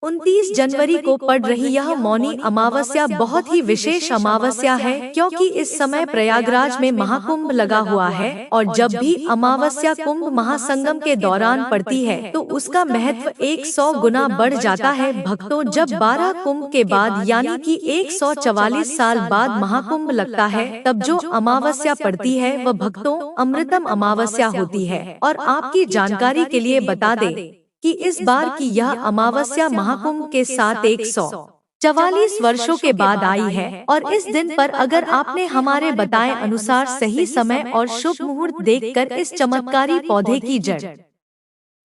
29 जनवरी को पड़ रही यह मौनी अमावस्या बहुत ही विशेष अमावस्या है, क्योंकि इस समय प्रयागराज में महाकुंभ लगा हुआ है और जब भी अमावस्या कुंभ महासंगम के दौरान पड़ती है तो उसका महत्व 100 गुना बढ़ जाता है। भक्तों, जब 12 कुंभ के बाद यानी कि 144 साल बाद महाकुंभ लगता है तब जो अमावस्या पड़ती है वह भक्तों अमृतम अमावस्या होती है। और आपकी जानकारी के लिए बता दें कि इस बार की यह अमावस्या महाकुंभ के साथ 144 वर्षों के बाद आई है और इस दिन पर अगर आपने हमारे बताए अनुसार सही समय और शुभ मुहूर्त देखकर इस चमत्कारी पौधे की जड़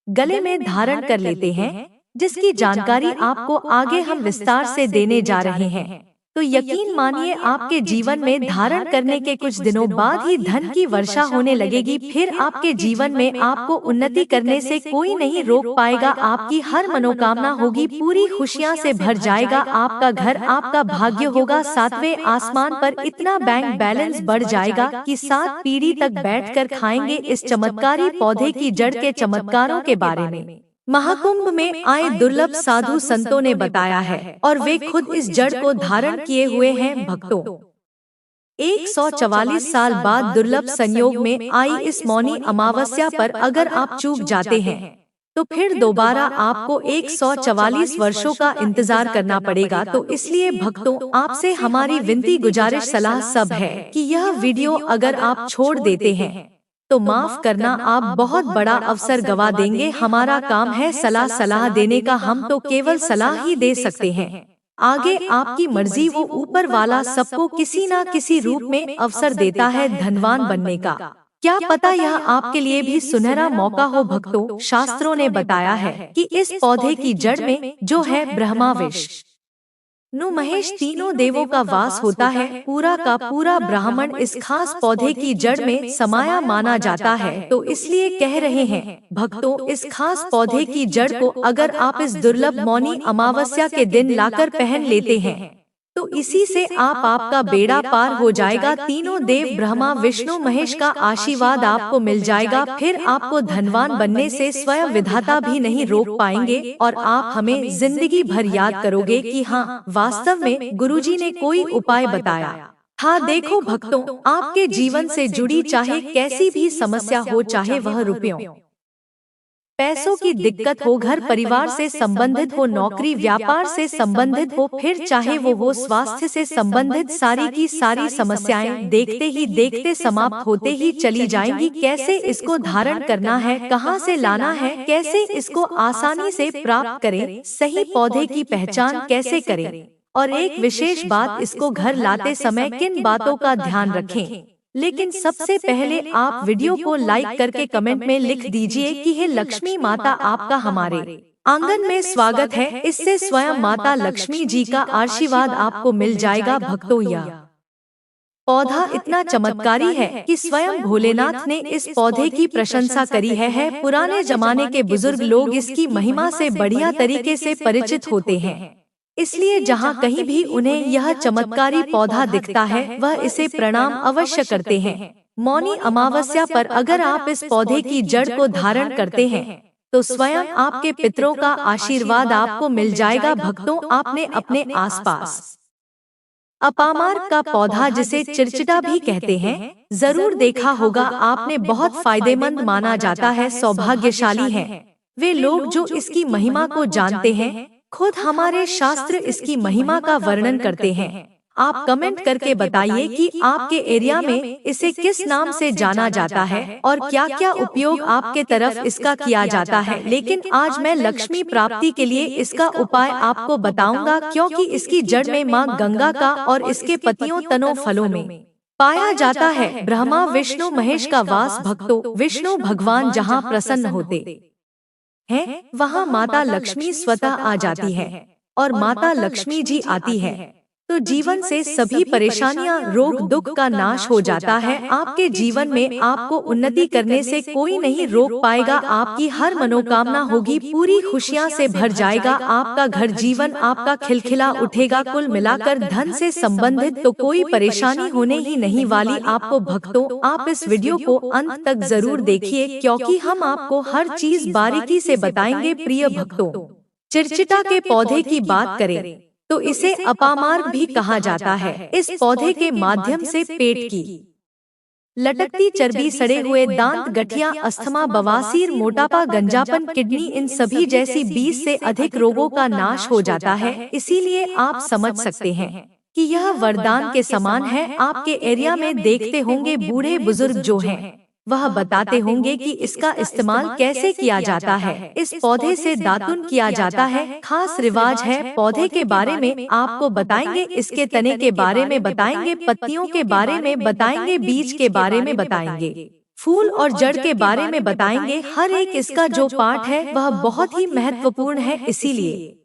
गले में धारण कर लेते हैं, जिसकी जानकारी आपको आगे हम विस्तार से देने जा रहे हैं, तो यकीन मानिए आपके जीवन में धारण करने के कुछ दिनों बाद ही धन की वर्षा होने लगेगी। फिर आपके जीवन में आपको उन्नति करने से कोई नहीं रोक पाएगा। आपकी हर मनोकामना होगी, पूरी खुशियां से भर जाएगा आपका घर, आपका भाग्य होगा 7वें आसमान पर, इतना बैंक बैलेंस बढ़ जाएगा कि 7 पीढ़ी तक बैठकर खाएंगे। इस चमत्कारी पौधे की जड़ के चमत्कारों के बारे में महाकुंभ में आए दुर्लभ साधु संतों ने बताया है और वे खुद इस जड़ को धारण किए हुए हैं। भक्तों, 144 साल बाद दुर्लभ संयोग में आई इस मौनी अमावस्या पर अगर आप चूक जाते हैं तो फिर दोबारा आपको 144 वर्षों का इंतजार करना पड़ेगा। तो इसलिए भक्तों, आपसे हमारी विनती गुजारिश सलाह सब है कि यह वीडियो अगर आप छोड़ देते हैं तो माफ करना, आप बहुत बड़ा अवसर गवा देंगे। हमारा काम है सलाह देने का, हम तो केवल सलाह ही दे सकते हैं। आगे आपकी मर्जी, वो ऊपर वाला सबको किसी ना किसी रूप में अवसर देता है धनवान बनने का। क्या पता यह आपके लिए भी सुनहरा मौका हो। भक्तों, शास्त्रों ने बताया है कि इस पौधे की जड़ में जो है ब्रह्मा विष्णु महेश तीनों देवों का वास होता है। पूरा का पूरा ब्राह्मण इस खास पौधे की जड़ में समाया माना जाता है। तो इसलिए कह रहे हैं भक्तों, इस खास पौधे की जड़ को अगर आप इस दुर्लभ मौनी अमावस्या के दिन लाकर पहन लेते हैं तो इसी से आपका बेड़ा पार हो जाएगा। तीनों देव ब्रह्मा विष्णु महेश का आशीर्वाद आपको मिल जाएगा। फिर आपको धनवान बनने से स्वयं विधाता भी नहीं रोक पाएंगे और आप हमें जिंदगी भर याद करोगे कि हाँ, वास्तव में गुरुजी ने कोई उपाय बताया था। देखो भक्तों, आपके जीवन से जुड़ी चाहे कैसी भी समस्या हो, चाहे वह रुपयों पैसों की दिक्कत हो, घर परिवार से संबंधित हो, नौकरी व्यापार से संबंधित हो, फिर चाहे वो हो स्वास्थ्य से संबंधित, सारी की सारी समस्याएं देखते ही देखते समाप्त होते ही चली जाएंगी। कैसे इसको धारण करना है, कहां से लाना है, कैसे इसको आसानी से प्राप्त करें, सही पौधे की पहचान कैसे करें, और एक विशेष बात, इसको घर लाते समय किन बातों का ध्यान रखें। लेकिन सबसे पहले आप वीडियो को लाइक करके कमेंट में लिख दीजिए कि हे लक्ष्मी माता, आपका हमारे आंगन में स्वागत है। इससे स्वयं माता लक्ष्मी जी का आशीर्वाद आपको मिल जाएगा। भक्तों, यह पौधा इतना चमत्कारी है कि स्वयं भोलेनाथ ने इस पौधे की प्रशंसा करी है। पुराने जमाने के बुजुर्ग लोग इसकी महिमा से बढ़िया तरीके से परिचित होते हैं, इसलिए जहाँ कहीं भी उन्हें यह चमत्कारी पौधा दिखता है वह इसे प्रणाम अवश्य करते हैं। मौनी अमावस्या पर अगर आप इस पौधे की जड़ को धारण करते हैं तो स्वयं आपके पितरों का आशीर्वाद आपको मिल जाएगा। भक्तों, आपने अपने आसपास अपामार का पौधा, जिसे चिरचिटा भी कहते हैं, जरूर देखा होगा। आपने बहुत फायदेमंद माना जाता है, सौभाग्यशाली हैं वे लोग जो इसकी महिमा को जानते हैं। खुद हमारे शास्त्र इसकी महिमा का वर्णन करते हैं। आप कमेंट करके बताइए कि आपके एरिया में इसे किस नाम से जाना जाता है और क्या क्या उपयोग आपके तरफ इसका किया जाता है। लेकिन आज मैं लक्ष्मी प्राप्ति के लिए इसका उपाय आपको बताऊंगा, क्योंकि इसकी जड़ में माँ गंगा का और इसके पत्तियों, तनों, फलों में पाया जाता है ब्रह्मा विष्णु महेश का वास। भक्तों, विष्णु भगवान जहाँ प्रसन्न होते हैं वहाँ माता लक्ष्मी स्वतः आ जाती है और माता लक्ष्मी जी आती है तो जीवन से सभी परेशानियां, रोग दुख का नाश हो जाता है। आपके जीवन में आपको उन्नति करने से कोई नहीं रोक पाएगा। आपकी हर मनोकामना होगी, पूरी खुशियां से भर जाएगा आपका घर, जीवन आपका खिलखिला उठेगा। कुल मिलाकर धन से संबंधित तो कोई परेशानी होने ही नहीं वाली आपको। भक्तों, आप इस वीडियो को अंत तक जरूर देखिए, क्योंकि हम आपको हर चीज बारीकी से बताएंगे। प्रिय भक्तों, चिरचिटा के पौधे की बात करें तो इसे अपामार्ग भी कहा जाता है। इस पौधे के माध्यम से पेट की लटकती चर्बी, सड़े हुए दांत, गठिया, अस्थमा, बवासीर, मोटापा, गंजापन, किडनी, इन सभी जैसी 20 से अधिक रोगों का नाश हो जाता है। इसीलिए आप समझ सकते हैं कि यह वरदान के समान है। आपके एरिया में देखते होंगे बूढ़े बुजुर्ग जो हैं, वह बताते होंगे कि इसका इस्तेमाल कैसे किया जाता है। इस पौधे से दातुन किया जाता है, खास रिवाज है। पौधे के बारे में आपको बताएंगे, इसके तने के बारे में बताएंगे, पत्तियों के बारे में बताएंगे, बीज के बारे में बताएंगे, फूल और जड़ के बारे में बताएंगे। हर एक इसका जो पार्ट है वह बहुत ही महत्वपूर्ण है। इसीलिए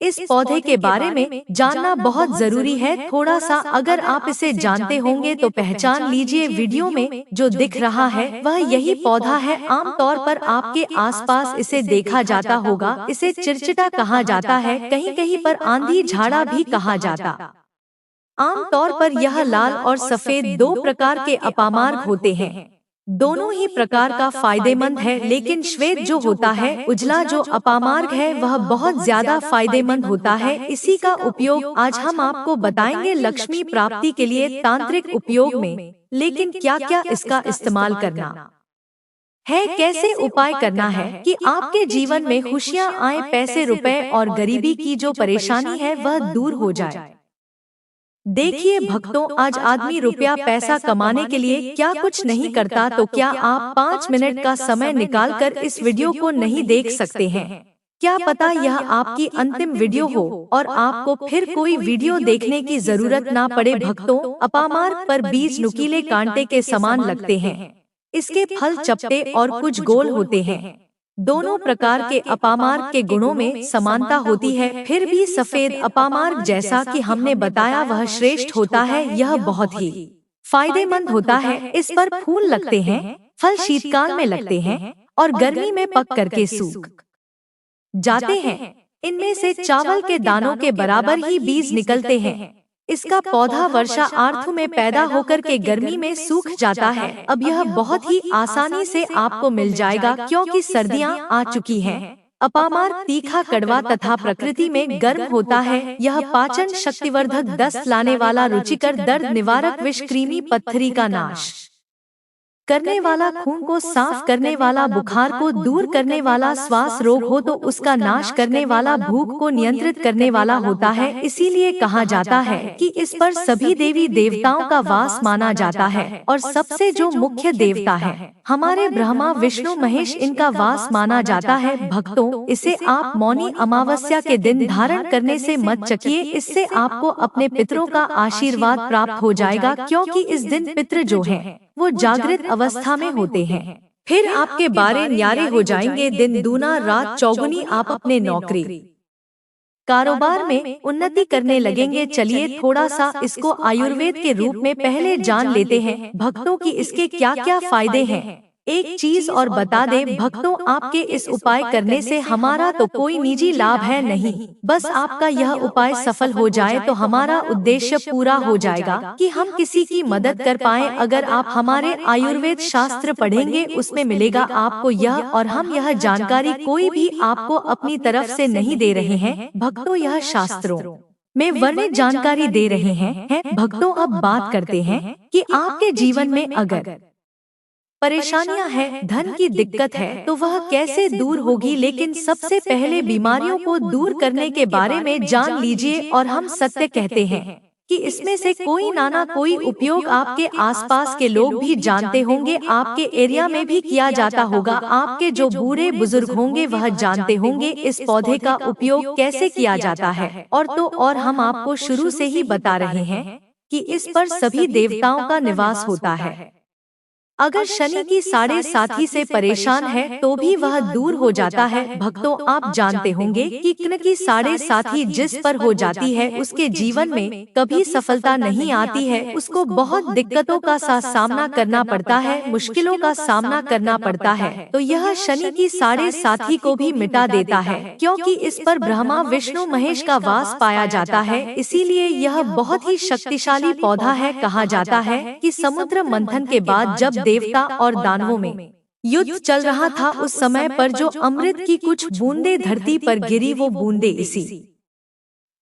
इस पौधे के बारे में जानना बहुत जरूरी है। थोड़ा सा अगर आप इसे जानते होंगे तो पहचान लीजिए। वीडियो में जो दिख रहा है वह यही पौधा है। आमतौर पर आपके आसपास इसे देखा जाता होगा। इसे चिरचिटा कहा जाता है, कहीं कहीं पर आंधी झाड़ा भी कहा जाता। आमतौर पर यह लाल और सफेद दो प्रकार के अपामार्ग होते हैं। दोनों ही प्रकार का फायदेमंद है, लेकिन श्वेत जो होता है, उजला जो अपामार्ग है, वह बहुत ज्यादा फायदेमंद होता है। इसी का उपयोग आज हम आपको बताएंगे लक्ष्मी प्राप्ति के लिए तांत्रिक उपयोग में। लेकिन क्या क्या इसका इस्तेमाल करना है, कैसे उपाय करना है कि आपके जीवन में खुशियां आए, पैसे, रुपए और गरीबी की जो परेशानी है वह दूर हो जाए। देखिए भक्तों, आज आदमी रुपया पैसा कमाने के लिए क्या कुछ नहीं करता, तो क्या आप 5 मिनट का समय निकालकर इस वीडियो को नहीं देख सकते हैं? क्या पता यह आपकी अंतिम वीडियो हो और आपको फिर कोई वीडियो देखने की जरूरत ना पड़े। भक्तों, अपामार्ग पर बीज नुकीले कांटे के समान लगते हैं। इसके फल चपटे और कुछ गोल होते हैं। दोनों प्रकार के अपामार्ग के गुणों में समानता होती है, फिर भी सफेद अपामार्ग जैसा कि हमने बताया वह श्रेष्ठ होता है। यह बहुत ही फायदेमंद होता है। इस पर फूल लगते हैं, फल शीतकाल में लगते हैं और गर्मी में पक करके सूख जाते हैं। इनमें से चावल के दानों के बराबर ही बीज निकलते हैं। इसका पौधा वर्षा ऋतु में पैदा होकर के गर्मी में सूख जाता है। अब यह बहुत ही आसानी से आपको मिल जाएगा क्योंकि सर्दियां आ चुकी हैं। अपामार्ग तीखा, कड़वा तथा प्रकृति में गर्म होता है। यह पाचन शक्तिवर्धक, दस्त लाने वाला, रुचिकर, दर्द निवारक, विष, कृमि पत्थरी का नाश करने वाला, खून को साफ करने वाला, बुखार को दूर करने वाला, श्वास रोग हो तो उसका नाश करने वाला, भूख को नियंत्रित करने वाला होता है। इसीलिए कहा जाता है कि इस पर सभी देवी देवताओं का वास माना जाता है और सबसे जो मुख्य देवता है हमारे ब्रह्मा, विष्णु, महेश, इनका वास माना जाता है। भक्तों, इसे आप मौनी अमावस्या के दिन धारण करने से मत चकिए। इससे आपको अपने पितरों का आशीर्वाद प्राप्त हो जाएगा, क्योंकि इस दिन पितृ जो हैं वो जागृत अवस्था में होते हैं। फिर आपके बारे न्यारे हो जाएंगे। दिन दूना रात चौगुनी, आप अपने नौकरी कारोबार में उन्नति करने लगेंगे। चलिए थोड़ा सा इसको आयुर्वेद के रूप में पहले जान लेते हैं भक्तों की इसके क्या क्या फायदे हैं। एक चीज और बता दें भक्तों, आपके इस उपाय करने से हमारा तो कोई निजी लाभ है नहीं, बस आपका यह उपाय सफल हो जाए तो हमारा उद्देश्य पूरा हो जाएगा कि हम किसी की मदद कर पाएं। अगर आप हमारे आयुर्वेद शास्त्र पढ़ेंगे उसमें मिलेगा आपको यह, और हम यह जानकारी कोई भी आपको अपनी तरफ से नहीं दे रहे हैं भक्तों, यह शास्त्रों में वर्णित जानकारी दे रहे हैं। भक्तों, अब बात करते हैं कि आपके जीवन में अगर परेशानियां हैं, धन की दिक्कत है तो वह कैसे दूर होगी। लेकिन सबसे पहले बीमारियों को दूर करने के बारे में जान लीजिए। और हम सत्य कहते हैं कि इसमें से कोई ना कोई उपयोग आपके आसपास के लोग भी जानते होंगे, आपके एरिया में भी किया जाता होगा। आपके जो बूढ़े बुजुर्ग होंगे वह जानते होंगे इस पौधे का उपयोग कैसे किया जाता है। और हम आपको शुरू से ही बता रहे हैं कि इस पर सभी देवताओं का निवास होता है। अगर शनि की 7.5 से परेशान है तो भी वह दूर हो जाता है। भक्तों, आप जानते होंगे कि किन की 7.5 जिस पर हो जाती है उसके जीवन में कभी सफलता नहीं आती है। उसको बहुत दिक्कतों का सामना करना पड़ता है, मुश्किलों का सामना करना पड़ता है। तो यह शनि की 7.5 को भी मिटा देता है, क्योंकि इस पर ब्रह्मा, विष्णु, महेश का वास पाया जाता है। इसीलिए यह बहुत ही शक्तिशाली पौधा है। कहा जाता है कि समुद्र मंथन के बाद जब देवता और दानवों में युद्ध चल रहा था उस समय पर जो अमृत की कुछ बूंदे धरती पर गिरी, वो बूंदे इसी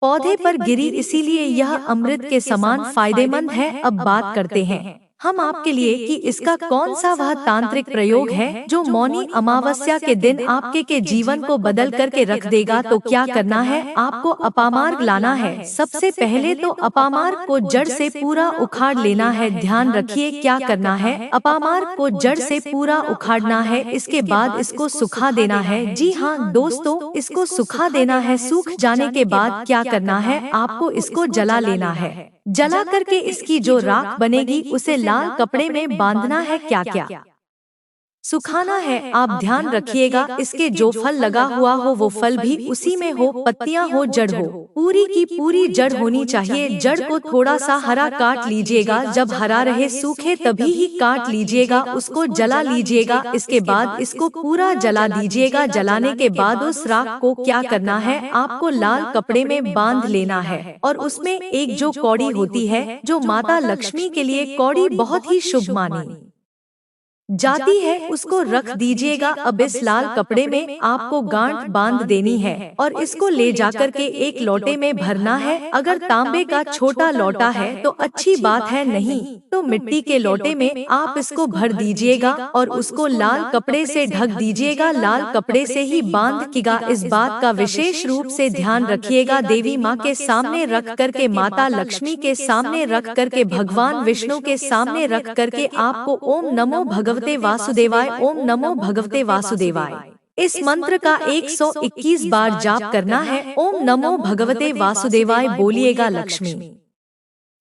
पौधे पर गिरी, इसीलिए यह अमृत के समान फायदेमंद है। अब बात करते हैं हम आपके लिए कि इसका कौन सा वह तांत्रिक प्रयोग है जो मौनी अमावस्या के दिन आपके के जीवन को बदल करके रख देगा। तो क्या करना है, आपको अपामार्ग लाना है। सबसे पहले तो अपामार्ग को जड़ से पूरा उखाड़ लेना है। ध्यान रखिए क्या करना है, अपामार्ग को जड़ से पूरा उखाड़ना है। इसके बाद इसको सुखा देना है। जी हाँ दोस्तों, इसको सुखा देना है। सूख जाने के बाद क्या करना है, आपको इसको जला लेना है। जला करके इसकी जो राख बनेगी उसे लाल कपड़े में बांधना है। क्या क्या सुखाना है, आप ध्यान रखिएगा। इसके जो फल लगा हुआ हो वो फल भी उसी में हो, पत्तियां हो, जड़ हो, पूरी की पूरी जड़ होनी चाहिए। जड़ को थोड़ा सा हरा काट लीजिएगा, जब हरा रहे सूखे तभी ही काट लीजिएगा, उसको जला लीजिएगा। इसके बाद इसको पूरा जला दीजिएगा। जलाने के बाद उस राख को क्या करना है, आपको लाल कपड़े में बांध लेना है और उसमें एक जो कौड़ी होती है, जो माता लक्ष्मी के लिए कौड़ी बहुत ही शुभ मानी जाती है, उसको रख दीजिएगा। अब इस लाल कपड़े में आपको गांठ बांध देनी है और इसको ले जाकर के एक लोटे में भरना है। अगर तांबे का छोटा लोटा है तो अच्छी बात है, नहीं तो मिट्टी के लोटे में आप इसको भर दीजिएगा और उसको लाल कपड़े से ढक दीजिएगा। लाल कपड़े से ही बांधिएगा। इस बात का विशेष रूप से ध्यान रखिएगा। देवी माँ के सामने रख करके, माता लक्ष्मी के सामने रख करके, भगवान विष्णु के सामने रख करके आपको ओम नमो भगवते वासुदेवाय, ओम नमो भगवते वासुदेवाय इस मंत्र का 121 बार जाप करना है। ओम नमो भगवते वासुदेवाय बोलिएगा। लक्ष्मी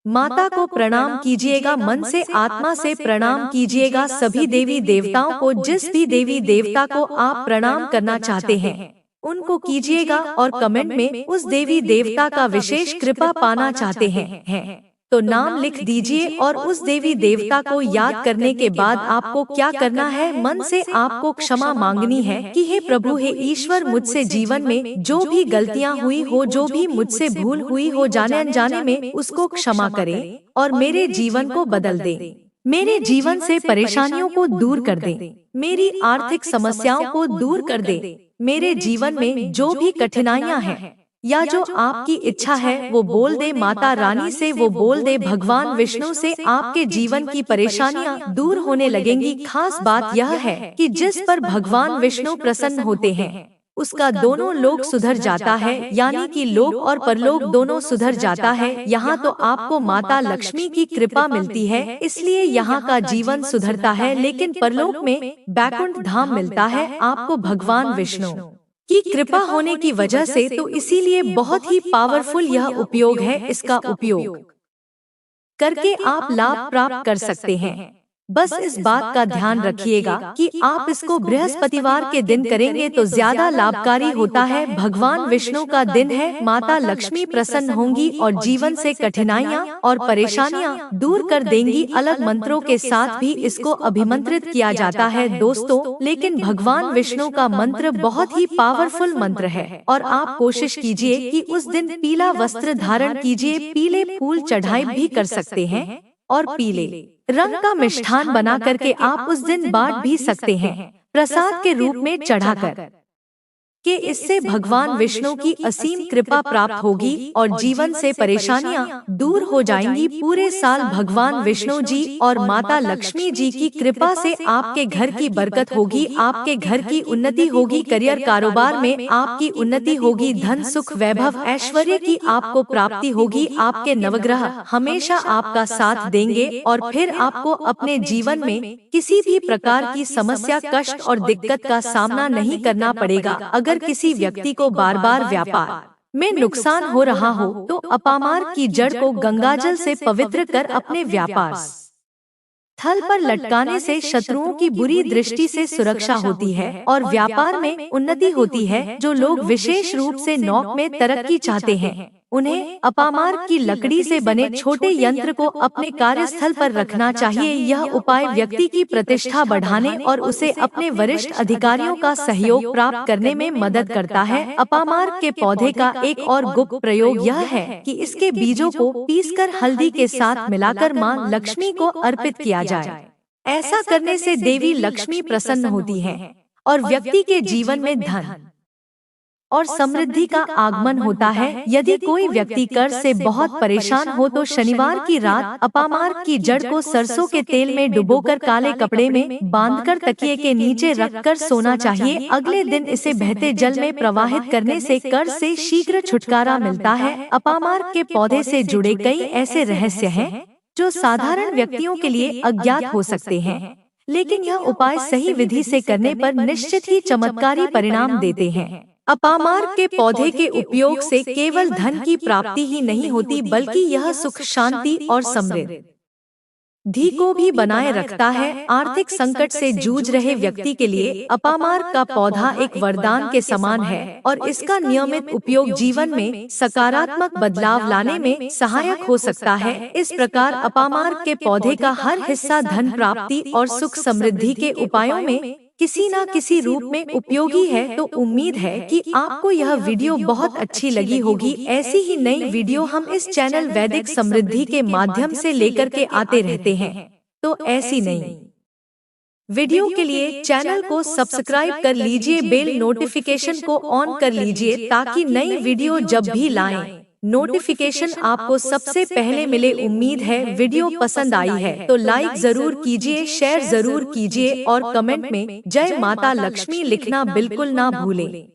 माता को प्रणाम कीजिएगा, मन से आत्मा से प्रणाम कीजिएगा। सभी देवी देवताओं को, जिस भी देवी देवता को आप प्रणाम करना चाहते हैं उनको कीजिएगा और कमेंट में उस देवी देवता का विशेष कृपा पाना चाहते हैं तो नाम लिख दीजिए। और उस देवी देवता को याद करने के बाद आपको क्या करना है, मन से आपको क्षमा मांगनी है कि हे प्रभु, हे ईश्वर, मुझसे जीवन में जो भी गलतियां हुई हो, जो भी मुझसे भूल हुई हो जाने अनजाने में, उसको क्षमा करें और मेरे जीवन को बदल दें। मेरे जीवन से परेशानियों को दूर कर दें, मेरी आर्थिक समस्याओं को दूर कर दें। मेरे जीवन में जो भी कठिनाइयां हैं या जो आपकी इच्छा है वो बोल दे माता रानी से, वो बोल दे भगवान विष्णु से। आपके जीवन की परेशानियां दूर होने लगेंगी। खास बात यह है कि जिस पर भगवान विष्णु प्रसन्न होते हैं उसका दोनों लोक सुधर जाता है, यानी कि लोक और परलोक दोनों सुधर जाता है। यहाँ तो आपको माता लक्ष्मी की कृपा मिलती है, इसलिए यहाँ का जीवन सुधरता है, लेकिन परलोक में बैकुंठ धाम मिलता है आपको भगवान विष्णु की कृपा होने की वजह से। तो इसीलिए बहुत ही पावरफुल यह उपयोग है। इसका उपयोग करके आप लाभ प्राप्त कर सकते हैं। बस इस बात का ध्यान रखिएगा कि आप इसको बृहस्पतिवार के दिन करेंगे तो ज्यादा लाभकारी होता है। भगवान विष्णु का दिन है, माता लक्ष्मी प्रसन्न होंगी और जीवन से कठिनाइयां और परेशानियां दूर कर देंगी। अलग मंत्रों के साथ भी इसको अभिमंत्रित किया जाता है दोस्तों, लेकिन भगवान विष्णु का मंत्र बहुत ही पावरफुल मंत्र है। और आप कोशिश कीजिए कि उस दिन पीला वस्त्र धारण कीजिए, पीले फूल चढ़ाई भी कर सकते हैं और पीले रंग का मिष्ठान बना करके आप उस दिन बांट भी सकते हैं प्रसाद के रूप में चढ़ाकर कि इससे भगवान विष्णु की असीम कृपा प्राप्त होगी और जीवन से परेशानियां दूर हो जाएंगी। पूरे साल भगवान विष्णु जी और माता लक्ष्मी जी की कृपा से आपके घर की बरकत होगी, आपके घर की उन्नति होगी, करियर कारोबार में आपकी उन्नति होगी, धन सुख वैभव ऐश्वर्य की आपको प्राप्ति होगी। आपके नवग्रह हमेशा आपका साथ देंगे और फिर आपको अपने जीवन में किसी भी प्रकार की समस्या, कष्ट और दिक्कत का सामना नहीं करना पड़ेगा। अगर किसी व्यक्ति को बार बार व्यापार में नुकसान हो रहा हो तो अपामार्ग की जड़ को गंगाजल से पवित्र कर अपने व्यापार स्थल पर लटकाने से शत्रुओं की बुरी दृष्टि से सुरक्षा होती है और व्यापार में उन्नति होती है। जो लोग विशेष रूप से नौक में तरक्की चाहते हैं उन्हें अपामार्ग की लकड़ी से बने छोटे यंत्र को अपने कार्यस्थल पर रखना चाहिए। यह उपाय व्यक्ति की प्रतिष्ठा बढ़ाने और उसे अपने वरिष्ठ अधिकारियों का सहयोग प्राप्त करने में मदद करता है। अपामार्ग के पौधे का एक और गुप्त प्रयोग यह है कि इसके बीजों को पीसकर हल्दी के साथ मिलाकर मां लक्ष्मी को अर्पित किया जाए। ऐसा करने से देवी लक्ष्मी प्रसन्न होती हैं और व्यक्ति के जीवन में धन और समृद्धि का आगमन होता है। यदि कोई व्यक्ति कर्ज से बहुत परेशान हो तो शनिवार की रात अपामार्क की जड़ को सरसों के तेल में डुबोकर काले कपड़े में बांधकर तकिए के नीचे रखकर सोना चाहिए। अगले दिन इसे बहते जल में प्रवाहित करने से कर्ज से शीघ्र छुटकारा मिलता है। अपामार्क के पौधे से जुड़े कई ऐसे रहस्य हैं जो साधारण व्यक्तियों के लिए अज्ञात हो सकते हैं, लेकिन यह उपाय सही विधि से करने पर निश्चित ही चमत्कारी परिणाम देते हैं। अपामार्क के पौधे के उपयोग से केवल धन की प्राप्ति ही नहीं होती, बल्कि यह सुख, शांति और समृद्धि को भी बनाए रखता है। आर्थिक संकट से जूझ रहे व्यक्ति के लिए अपामार्क का पौधा एक वरदान के समान है और इसका नियमित उपयोग जीवन में सकारात्मक बदलाव लाने में सहायक हो सकता है। इस प्रकार अपामार्क के पौधे का हर हिस्सा धन प्राप्ति और सुख समृद्धि के उपायों में किसी न किसी रूप में उपयोगी है। तो उम्मीद है कि आपको यह वीडियो बहुत अच्छी लगी होगी। ऐसी ही नई वीडियो हम इस चैनल वैदिक समृद्धि के माध्यम से लेकर के आते रहते हैं। तो ऐसी नई वीडियो के लिए चैनल को सब्सक्राइब कर लीजिए, बेल नोटिफिकेशन को ऑन कर लीजिए ताकि नई वीडियो जब भी लाएं नोटिफिकेशन आपको सबसे पहले मिले। उम्मीद है वीडियो पसंद आई है तो लाइक जरूर कीजिए, शेयर जरूर कीजिए और कमेंट में जय माता लक्ष्मी लिखना बिल्कुल ना भूलें।